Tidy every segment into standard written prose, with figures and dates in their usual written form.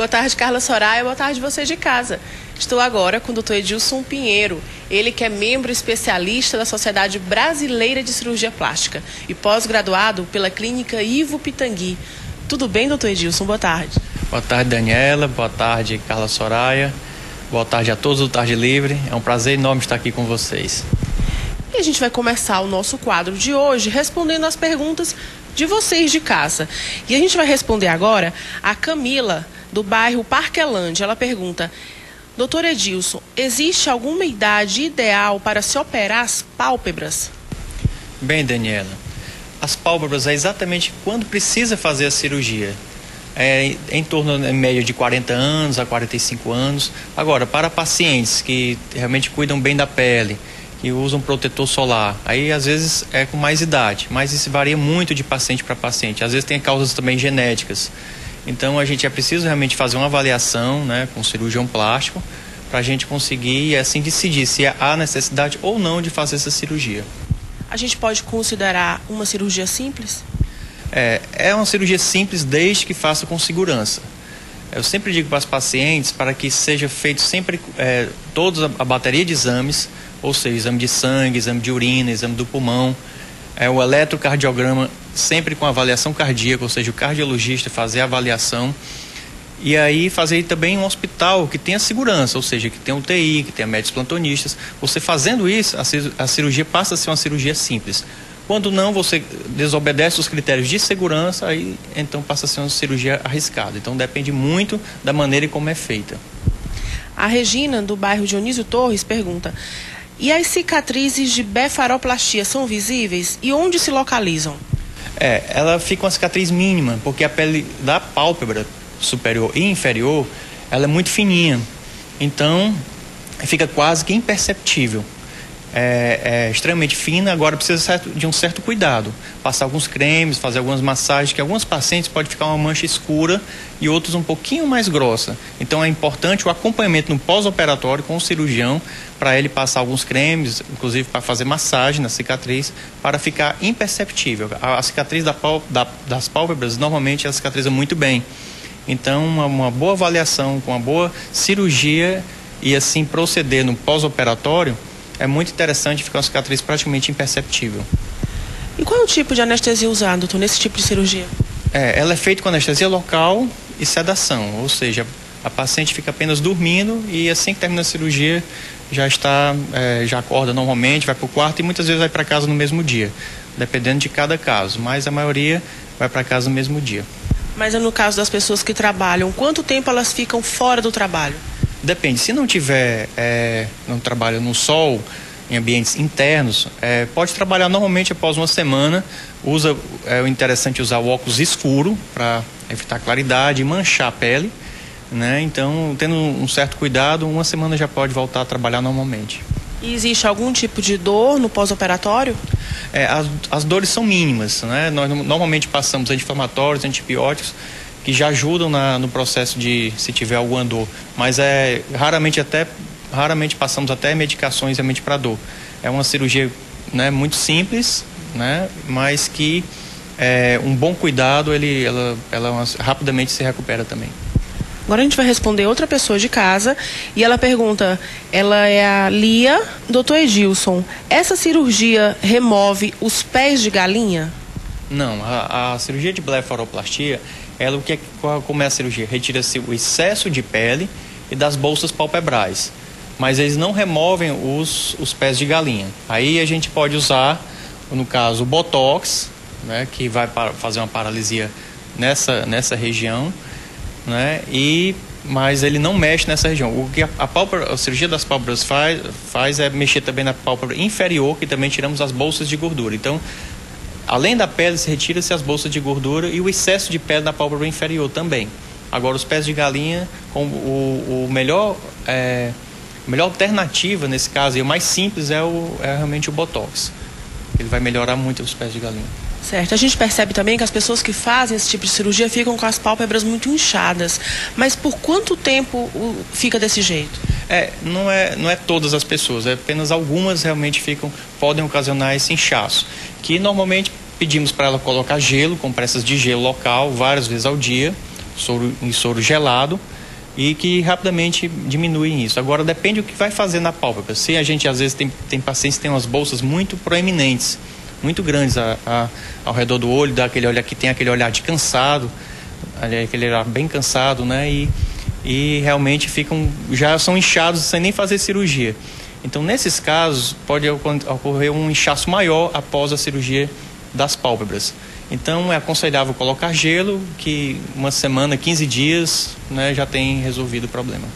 Boa tarde, Carla Soraya. Boa tarde, você de casa. Estou agora com o Dr. Edilson Pinheiro, ele que é membro especialista da Sociedade Brasileira de Cirurgia Plástica e pós-graduado pela Clínica Ivo Pitangui. Tudo bem, Dr. Edilson? Boa tarde. Boa tarde, Daniela. Boa tarde, Carla Soraya. Boa tarde a todos do Tarde Livre. É um prazer enorme estar aqui com vocês. E a gente vai começar o nosso quadro de hoje respondendo as perguntas de vocês de casa. E a gente vai responder agora a Camila, do bairro Parquelândia. Ela pergunta: Doutor Edilson, existe alguma idade ideal para se operar as pálpebras? Bem, Daniela, as pálpebras é exatamente quando precisa fazer a cirurgia. É em torno, em média, de 40 anos a 45 anos. Agora, para pacientes que realmente cuidam bem da pele, que usam protetor solar, aí às vezes é com mais idade, mas isso varia muito de paciente para paciente. Às vezes tem causas também genéticas. Então a gente é preciso realmente fazer uma avaliação, né, com o cirurgião plástico, para a gente conseguir assim decidir se há necessidade ou não de fazer essa cirurgia. A gente pode considerar uma cirurgia simples? É uma cirurgia simples desde que faça com segurança. Eu sempre digo para os pacientes para que seja feito sempre toda a bateria de exames, ou seja, exame de sangue, exame de urina, exame do pulmão, o eletrocardiograma sempre com avaliação cardíaca, ou seja, o cardiologista fazer a avaliação e aí fazer também um hospital que tenha segurança, ou seja, que tenha UTI, que tenha médicos plantonistas. Você fazendo isso, a cirurgia passa a ser uma cirurgia simples. Quando não, você desobedece os critérios de segurança, aí então passa a ser uma cirurgia arriscada. Então depende muito da maneira como é feita. A Regina, do bairro Dionísio Torres, pergunta: e as cicatrizes de blefaroplastia são visíveis e onde se localizam? Ela fica uma cicatriz mínima, porque a pele da pálpebra superior e inferior, ela é muito fininha. Então, fica quase que imperceptível. É extremamente fina, agora precisa de um certo cuidado. Passar alguns cremes, fazer algumas massagens, que alguns pacientes pode ficar uma mancha escura e outros um pouquinho mais grossa. Então é importante o acompanhamento no pós-operatório com o cirurgião, para ele passar alguns cremes, inclusive para fazer massagem na cicatriz, para ficar imperceptível. A cicatriz das pálpebras, normalmente ela cicatriza muito bem. Então uma boa avaliação, com uma boa cirurgia e assim proceder no pós-operatório, é muito interessante, ficar uma cicatriz praticamente imperceptível. E qual é o tipo de anestesia usado, doutor, nesse tipo de cirurgia? Ela é feita com anestesia local e sedação, ou seja, a paciente fica apenas dormindo e assim que termina a cirurgia já acorda normalmente, vai para o quarto e muitas vezes vai para casa no mesmo dia, dependendo de cada caso, mas a maioria vai para casa no mesmo dia. Mas no caso das pessoas que trabalham, quanto tempo elas ficam fora do trabalho? Depende, se não tiver, não trabalha no sol, em ambientes internos, pode trabalhar normalmente após uma semana. É interessante usar o óculos escuro para evitar claridade e manchar a pele, né? Então, tendo um certo cuidado, uma semana já pode voltar a trabalhar normalmente. E existe algum tipo de dor no pós-operatório? As dores são mínimas, né? Nós normalmente passamos anti-inflamatórios, antibióticos, que já ajudam no processo de se tiver alguma dor, mas raramente passamos até medicações realmente para dor. É uma cirurgia, né, muito simples, né, mas que um bom cuidado, ela rapidamente se recupera também. Agora a gente vai responder outra pessoa de casa e ela pergunta, ela é a Lia. Doutor Edilson, essa cirurgia remove os pés de galinha? Não, a cirurgia de blefaroplastia, como é a cirurgia? Retira-se o excesso de pele e das bolsas palpebrais, mas eles não removem os pés de galinha. Aí a gente pode usar, no caso, o botox, né, que vai fazer uma paralisia nessa região, né, mas ele não mexe nessa região. O que a cirurgia das pálpebras faz é mexer também na pálpebra inferior, que também tiramos as bolsas de gordura. Então, além da pele, se retira-se as bolsas de gordura e o excesso de pele na pálpebra inferior também. Agora, os pés de galinha, a melhor alternativa nesse caso, e o mais simples, é realmente o botox. Ele vai melhorar muito os pés de galinha. Certo. A gente percebe também que as pessoas que fazem esse tipo de cirurgia ficam com as pálpebras muito inchadas. Mas por quanto tempo fica desse jeito? Não é todas as pessoas, apenas algumas realmente podem ocasionar esse inchaço, que normalmente pedimos para ela colocar gelo, compressas de gelo local, várias vezes ao dia, em soro gelado, e que rapidamente diminuem isso. Agora depende do que vai fazer na pálpebra. Se a gente às vezes tem pacientes que têm umas bolsas muito proeminentes, muito grandes ao redor do olho, dá aquele olhar que tem aquele olhar de cansado, aquele olhar bem cansado, né? E realmente já são inchados sem nem fazer cirurgia. Então nesses casos pode ocorrer um inchaço maior após a cirurgia das pálpebras. Então é aconselhável colocar gelo, que uma semana, 15 dias, né, já tem resolvido o problema.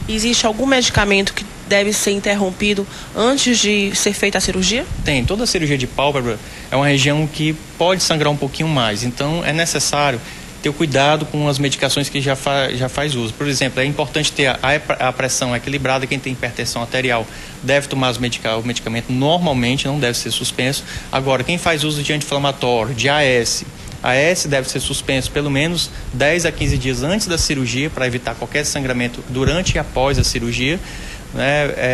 Existe algum medicamento que deve ser interrompido antes de ser feita a cirurgia? Tem. Toda a cirurgia de pálpebra é uma região que pode sangrar um pouquinho mais. Então é necessário ter cuidado com as medicações que já faz uso. Por exemplo, é importante ter a pressão equilibrada. Quem tem hipertensão arterial deve tomar o medicamento normalmente, não deve ser suspenso. Agora, quem faz uso de anti-inflamatório, de AS deve ser suspenso pelo menos 10 a 15 dias antes da cirurgia, para evitar qualquer sangramento durante e após a cirurgia.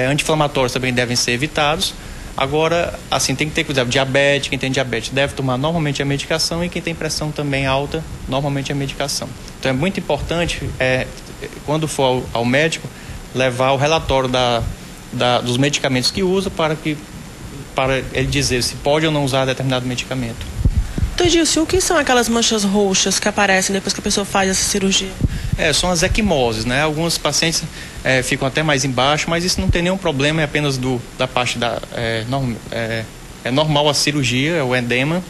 Anti-inflamatórios também devem ser evitados. Agora, assim, tem que ter cuidado. Diabetes, quem tem diabetes deve tomar normalmente a medicação, e quem tem pressão também alta, normalmente a medicação. Então é muito importante, quando for ao médico, levar o relatório dos medicamentos que usa, para ele dizer se pode ou não usar determinado medicamento. Doutor Edilson, o que são aquelas manchas roxas que aparecem depois que a pessoa faz essa cirurgia? São as equimoses, né? Alguns pacientes ficam até mais embaixo, mas isso não tem nenhum problema, é apenas da parte é normal a cirurgia, é o edema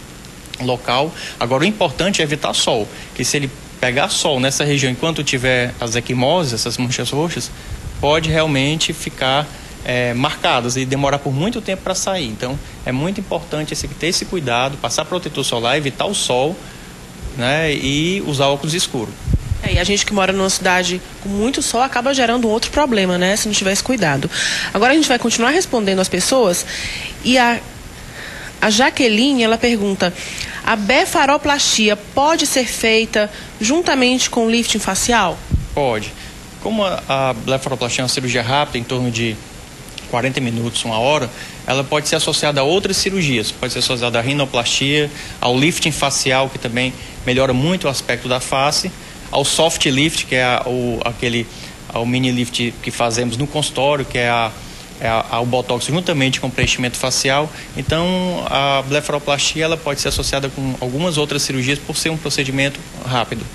local. Agora o importante é evitar sol, que se ele pegar sol nessa região enquanto tiver as equimoses, essas manchas roxas, pode realmente ficar marcadas e demorar por muito tempo para sair. Então é muito importante ter esse cuidado, passar protetor solar, evitar o sol, né, e usar óculos escuros. E a gente que mora numa cidade com muito sol acaba gerando um outro problema, né? Se não tiver esse cuidado. Agora a gente vai continuar respondendo as pessoas. E a Jaqueline, ela pergunta: a blefaroplastia pode ser feita juntamente com o lifting facial? Pode. Como a blefaroplastia é uma cirurgia rápida, em torno de 40 minutos, 1 hora, ela pode ser associada a outras cirurgias. Pode ser associada à rinoplastia, ao lifting facial, que também melhora muito o aspecto da face, ao soft lift, que é o mini lift que fazemos no consultório, que é o botox juntamente com o preenchimento facial. Então a blefaroplastia ela pode ser associada com algumas outras cirurgias por ser um procedimento rápido.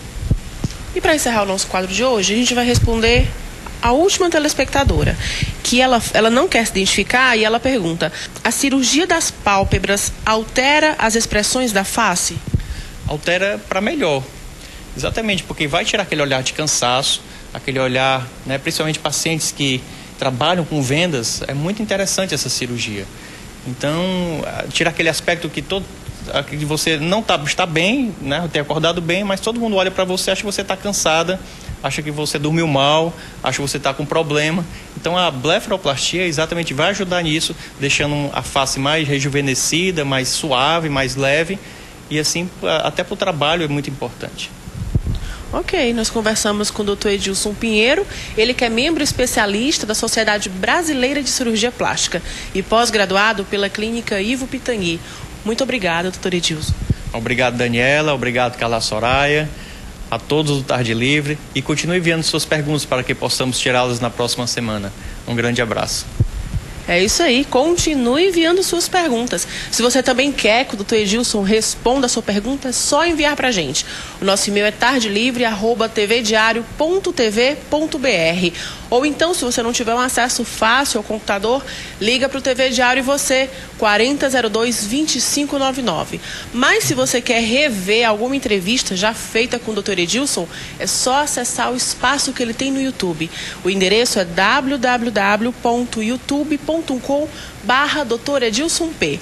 E para encerrar o nosso quadro de hoje, a gente vai responder a última telespectadora, que ela não quer se identificar, e ela pergunta: a cirurgia das pálpebras altera as expressões da face? Altera para melhor. Exatamente, porque vai tirar aquele olhar de cansaço, aquele olhar, né, principalmente pacientes que trabalham com vendas, é muito interessante essa cirurgia. Então, tirar aquele aspecto que você não está bem, né, ter acordado bem, mas todo mundo olha para você, acha que você está cansada, acha que você dormiu mal, acha que você está com problema. Então, a blefaroplastia exatamente vai ajudar nisso, deixando a face mais rejuvenescida, mais suave, mais leve, e assim, até para o trabalho é muito importante. Ok, nós conversamos com o Dr. Edilson Pinheiro, ele que é membro especialista da Sociedade Brasileira de Cirurgia Plástica e pós-graduado pela Clínica Ivo Pitangui. Muito obrigada, Dr. Edilson. Obrigado, Daniela, obrigado, Carla Soraya, a todos do Tarde Livre, e continue enviando suas perguntas para que possamos tirá-las na próxima semana. Um grande abraço. É isso aí, continue enviando suas perguntas. Se você também quer que o Dr. Edilson responda a sua pergunta, é só enviar para a gente. O nosso e-mail é tardelivre@tvdiario.tv.br. Ou então, se você não tiver um acesso fácil ao computador, liga para o TV Diário e você, 4002-2599. Mas se você quer rever alguma entrevista já feita com o Dr. Edilson, é só acessar o espaço que ele tem no YouTube. O endereço é www.youtube.com/Dr. Edilson P.